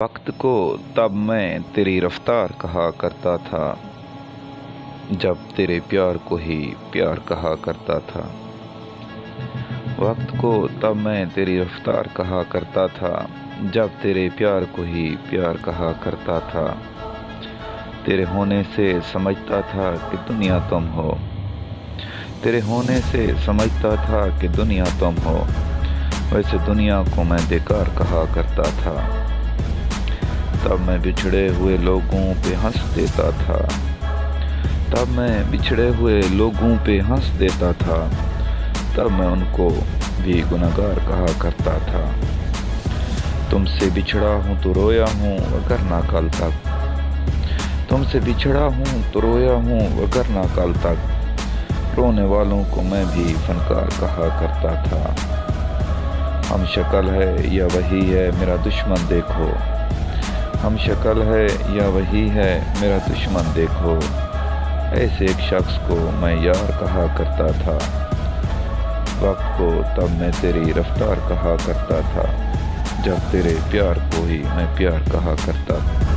वक्त को तब मैं तेरी रफ्तार कहा करता था, जब तेरे प्यार को ही प्यार कहा करता था। वक्त को तब मैं तेरी रफ्तार कहा करता था, जब तेरे प्यार को ही प्यार कहा करता था। तेरे होने से समझता था कि दुनिया तुम हो, तेरे होने से समझता था कि दुनिया तुम हो। वैसे दुनिया को मैं बेकार कहा करता था। तब मैं बिछड़े हुए लोगों पे हंस देता था, तब मैं बिछड़े हुए लोगों पे हंस देता था। तब मैं उनको भी गुनहगार कहा करता था। तुमसे बिछड़ा हूँ तो रोया हूँ वगरना कल तक, तुमसे बिछड़ा हूँ तो रोया हूँ वगरना कल तक। रोने वालों को मैं भी फनकार कहा करता था। हम शक्ल है या वही है मेरा दुश्मन देखो, हम शक्ल है या वही है मेरा दुश्मन देखो। ऐसे एक शख्स को मैं यार कहा करता था। वक्त को तब मैं तेरी रफ्तार कहा करता था, जब तेरे प्यार को ही मैं प्यार कहा करता था।